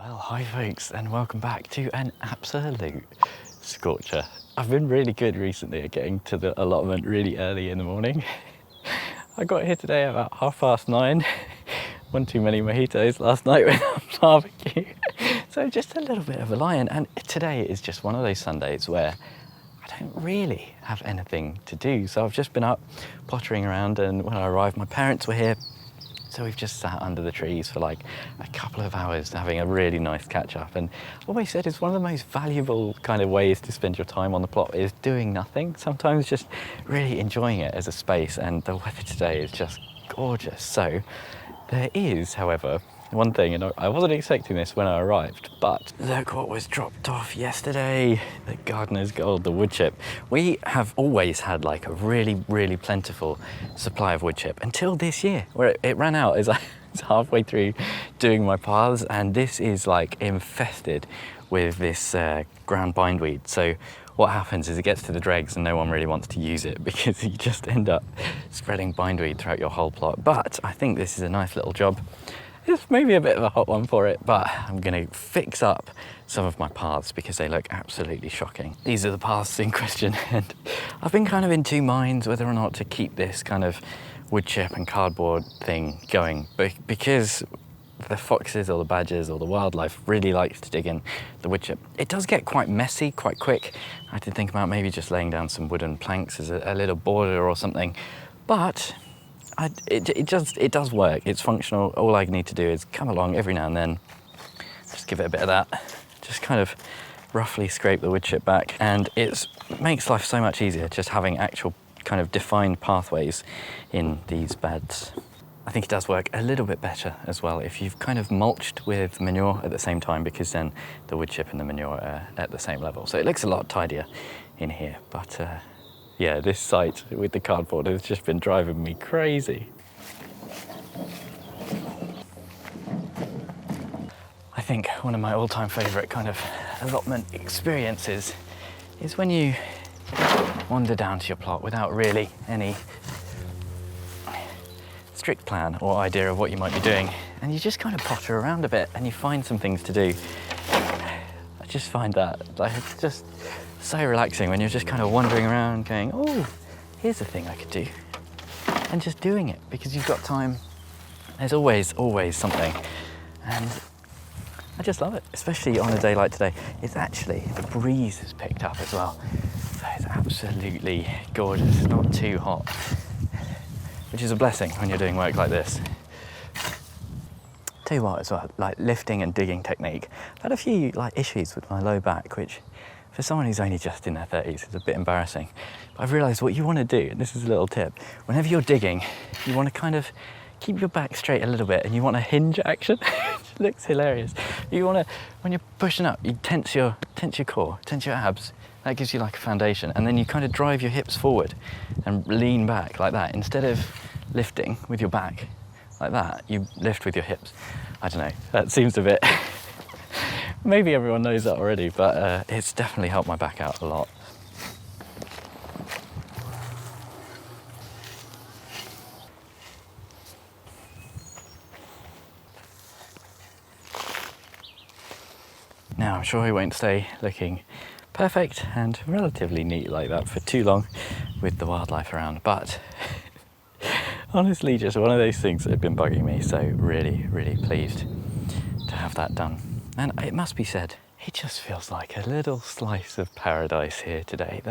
Well, hi folks, and welcome back to an absolute scorcher. I've been really good recently at getting to the allotment really early in the morning. I got here today about 9:30. One too many mojitos last night when on barbecue. So just a little bit of a lion, and today is just one of those Sundays where I don't really have anything to do. So I've just been up pottering around, and when I arrived my parents were here. So we've just sat under the trees for like a couple of hours having a really nice catch up. And always said it's one of the most valuable kind of ways to spend your time on the plot is doing nothing. Sometimes just really enjoying it as a space, and the weather today is just gorgeous. So there is, however, one thing, and I wasn't expecting this when I arrived, but look what was dropped off yesterday. The gardener's gold, the wood chip. We have always had like a really, really plentiful supply of wood chip until this year, where it ran out as I was halfway through doing my paths, and this is like infested with this ground bindweed. So what happens is it gets to the dregs and no one really wants to use it because you just end up spreading bindweed throughout your whole plot. But I think this is a nice little job. It's maybe a bit of a hot one for it, but I'm going to fix up some of my paths because they look absolutely shocking. These are the paths in question, and I've been kind of in two minds whether or not to keep this kind of wood chip and cardboard thing going, because the foxes or the badgers or the wildlife really likes to dig in the wood chip. It does get quite messy quite quick. I did think about maybe just laying down some wooden planks as a little border or something, but it does work. It's functional. All I need to do is come along every now and then, just give it a bit of that, just kind of roughly scrape the wood chip back, and it makes life so much easier just having actual kind of defined pathways in these beds. I think it does work a little bit better as well if you've kind of mulched with manure at the same time, because then the wood chip and the manure are at the same level. So it looks a lot tidier in here, but yeah, this site with the cardboard has just been driving me crazy. I think one of my all-time favourite kind of allotment experiences is when you wander down to your plot without really any strict plan or idea of what you might be doing, and you just kind of potter around a bit and you find some things to do. I just find that like it's just so relaxing when you're just kind of wandering around going, oh, here's a thing I could do, and just doing it because you've got time. There's always something, and I just love it, especially on a day like today. It's actually, the breeze has picked up as well, so it's absolutely gorgeous. It's not too hot, which is a blessing when you're doing work like this. Tell you what as well, like lifting and digging technique. I've had a few like issues with my low back, which for someone who's only just in their 30s is a bit embarrassing. But I've realised what you want to do, and this is a little tip, whenever you're digging, you want to kind of keep your back straight a little bit, and you want a hinge action, which looks hilarious. You want to, when you're pushing up, you tense your core, tense your abs. That gives you like a foundation, and then you kind of drive your hips forward and lean back like that. Instead of lifting with your back like that, you lift with your hips. I don't know, that seems a bit, maybe everyone knows that already, but it's definitely helped my back out a lot. Now, I'm sure we won't stay looking perfect and relatively neat like that for too long with the wildlife around, but honestly just one of those things that have been bugging me, so really, really pleased to have that done. And it must be said, it just feels like a little slice of paradise here today.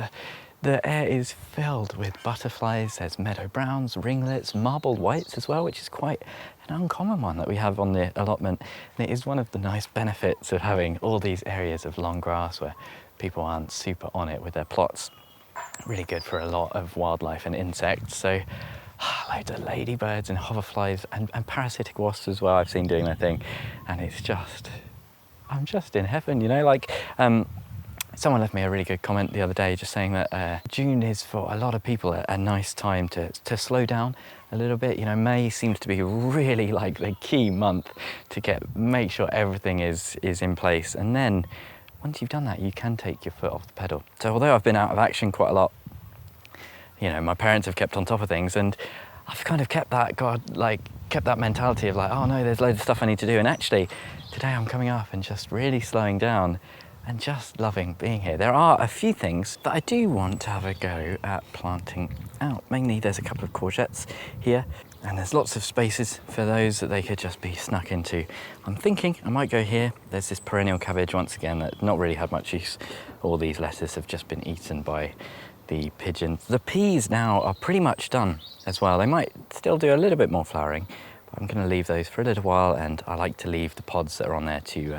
The air is filled with butterflies. There's meadow browns, ringlets, marbled whites as well, which is quite an uncommon one that we have on the allotment. And it is one of the nice benefits of having all these areas of long grass where people aren't super on it with their plots. Really good for a lot of wildlife and insects. So loads of ladybirds and hoverflies and parasitic wasps as well I've seen doing their thing. And it's just, I'm just in heaven, you know, like someone left me a really good comment the other day just saying that June is for a lot of people a nice time to slow down a little bit. You know, May seems to be really like the key month to make sure everything is in place, and then once you've done that you can take your foot off the pedal. So although I've been out of action quite a lot, you know, my parents have kept on top of things, and I've kind of kept that kept that mentality of like, oh no, there's loads of stuff I need to do. And actually, today I'm coming up and just really slowing down and just loving being here. There are a few things that I do want to have a go at planting out. Mainly there's a couple of courgettes here, and there's lots of spaces for those that they could just be snuck into. I'm thinking I might go here. There's this perennial cabbage once again that not really had much use. All these lettuce have just been eaten by the pigeons. The peas now are pretty much done as well. They might still do a little bit more flowering, but I'm going to leave those for a little while, and I like to leave the pods that are on there to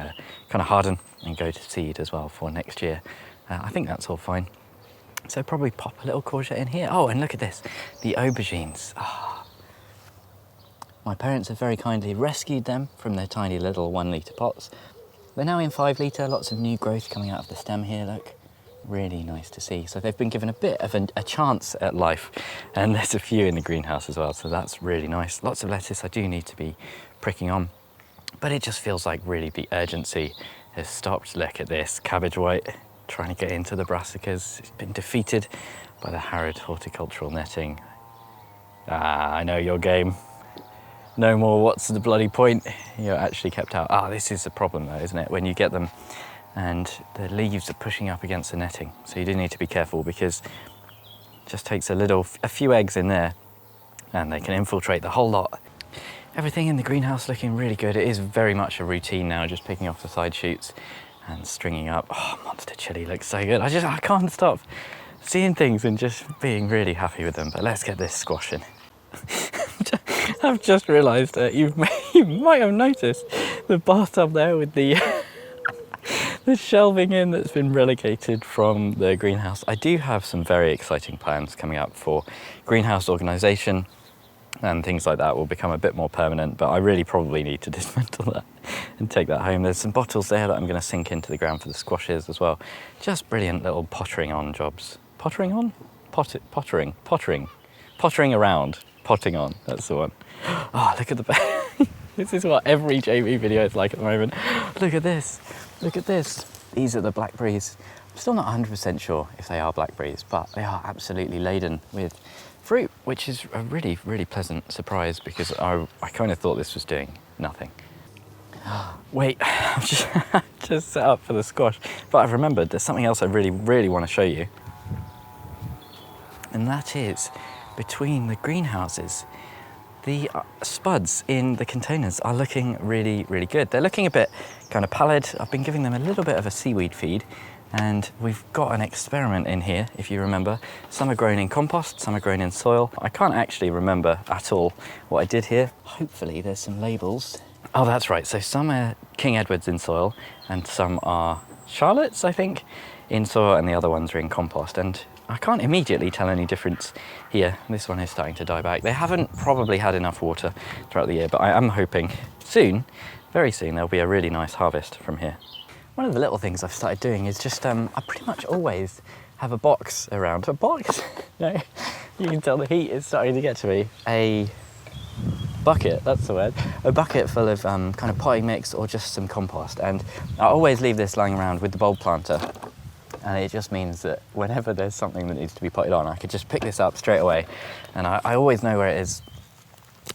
kind of harden and go to seed as well for next year. I think that's all fine. So probably pop a little courgette in here. Oh, and look at this, the aubergines. Oh. My parents have very kindly rescued them from their tiny little 1 litre pots. They're now in 5 litre, lots of new growth coming out of the stem here, look. Really nice to see. So they've been given a bit of a chance at life, and there's a few in the greenhouse as well, so that's really nice. Lots of lettuce I do need to be pricking on, but it just feels like really the urgency has stopped. Look at this, cabbage white trying to get into the brassicas. It's been defeated by the Harrod horticultural netting. Ah, I know your game. No more what's the bloody point. You're actually kept out. Ah, this is the problem though, isn't it? When you get them and the leaves are pushing up against the netting. So you do need to be careful, because it just takes a few eggs in there and they can infiltrate the whole lot. Everything in the greenhouse looking really good. It is very much a routine now, just picking off the side shoots and stringing up. Oh, monster chili looks so good. I can't stop seeing things and just being really happy with them. But let's get this squash in. I've just realised that you might have noticed the bathtub there with the the shelving in that's been relegated from the greenhouse. I do have some very exciting plans coming up for greenhouse organisation, and things like that will become a bit more permanent, but I really probably need to dismantle that and take that home. There's some bottles there that I'm going to sink into the ground for the squashes as well. Just brilliant little pottering on jobs. Pottering on? Pottering around. Potting on, that's the one. Oh, look at the This is what every JV video is like at the moment. Look at this. Look at this. These are the blackberries. I'm still not 100% sure if they are blackberries, but they are absolutely laden with fruit, which is a really, really pleasant surprise, because I kind of thought this was doing nothing. Wait, I've just set up for the squash, but I've remembered there's something else I really, really want to show you. And that is, between the greenhouses, the spuds in the containers are looking really, really good. They're looking a bit kind of pallid. I've been giving them a little bit of a seaweed feed, and we've got an experiment in here, if you remember. Some are grown in compost, some are grown in soil. I can't actually remember at all what I did here. Hopefully there's some labels. Oh, that's right. So some are King Edwards in soil, and some are Charlottes, I think, in soil, and the other ones are in compost. And I can't immediately tell any difference here. This one is starting to die back. They haven't probably had enough water throughout the year, but I am hoping soon, very soon, there'll be a really nice harvest from here. One of the little things I've started doing is just, I pretty much always have a box around. A box? No, you can tell the heat is starting to get to me. A bucket, that's the word. A bucket full of kind of potting mix or just some compost. And I always leave this lying around with the bulb planter. And it just means that whenever there's something that needs to be potted on, I could just pick this up straight away. And I always know where it is.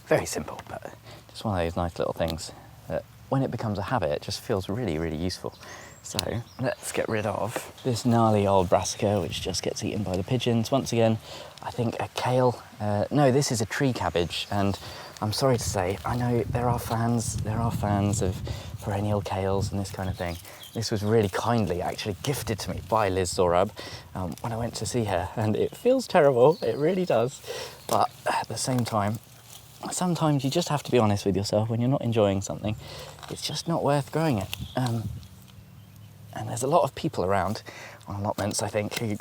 Very simple, but just one of those nice little things that when it becomes a habit, it just feels really, really useful. So let's get rid of this gnarly old brassica, which just gets eaten by the pigeons. Once again, I think a kale. No, this is a tree cabbage. And I'm sorry to say, I know there are fans of perennial kales and this kind of thing. This was really kindly actually gifted to me by Liz Zorab when I went to see her, and it feels terrible, it really does. But at the same time, sometimes you just have to be honest with yourself. When you're not enjoying something, it's just not worth growing it. And there's a lot of people around on allotments, I think, who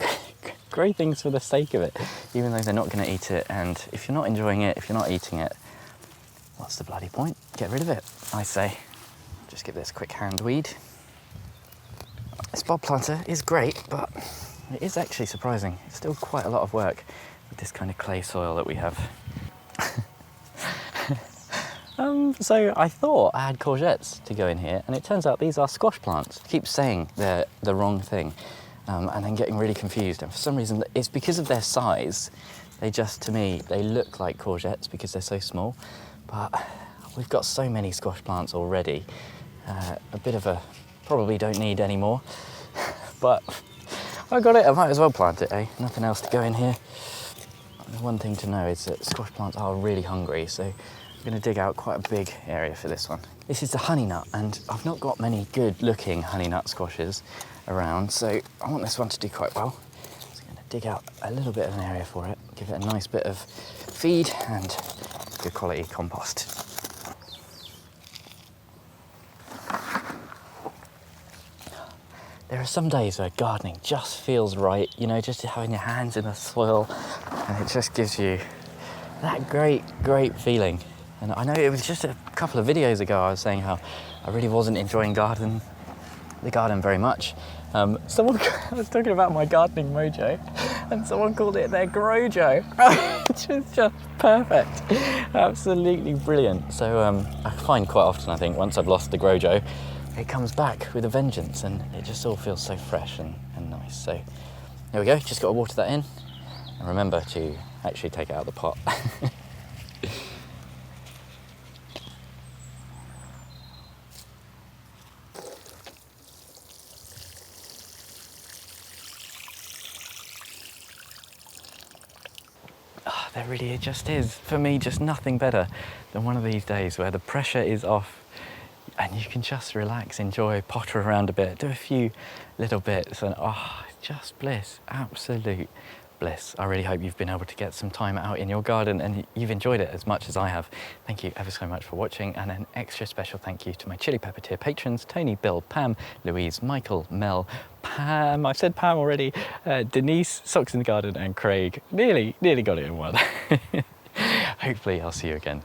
grow things for the sake of it, even though they're not going to eat it. And if you're not enjoying it, if you're not eating it, what's the bloody point? Get rid of it, I say. Just give this a quick hand weed. This bulb planter is great, but it is actually surprising. It's still quite a lot of work with this kind of clay soil that we have. So I thought I had courgettes to go in here, and it turns out these are squash plants. I keep saying they're the wrong thing, and then getting really confused. And for some reason, it's because of their size. They just, to me, they look like courgettes because they're so small, but we've got so many squash plants already. A bit of a, probably don't need any more, but I got it, I might as well plant it, eh? Nothing else to go in here. The one thing to know is that squash plants are really hungry, so I'm going to dig out quite a big area for this one. This is the honey nut, and I've not got many good looking honey nut squashes around, so I want this one to do quite well. So I'm going to dig out a little bit of an area for it, give it a nice bit of feed and good quality compost. There are some days where gardening just feels right, you know, just having your hands in the soil, and it just gives you that great feeling. And I know it was just a couple of videos ago I was saying how I really wasn't enjoying the garden very much. I was talking about my gardening mojo, and someone called it their grojo, which is just perfect. Absolutely brilliant. So I find quite often, I think, once I've lost the grojo, it comes back with a vengeance, and it just all feels so fresh and nice. So there we go, just got to water that in, and remember to actually take it out of the pot. There really just is, for me, just nothing better than one of these days where the pressure is off and you can just relax, enjoy, potter around a bit, do a few little bits, and just bliss, absolute bliss. I really hope you've been able to get some time out in your garden and you've enjoyed it as much as I have. Thank you ever so much for watching, and an extra special thank you to my Chili Pepper tier patrons, Tony, Bill, Pam, Louise, Michael, Mel, Pam, I've said Pam already, Denise, Socks in the Garden, and Craig. Nearly got it in one. Hopefully I'll see you again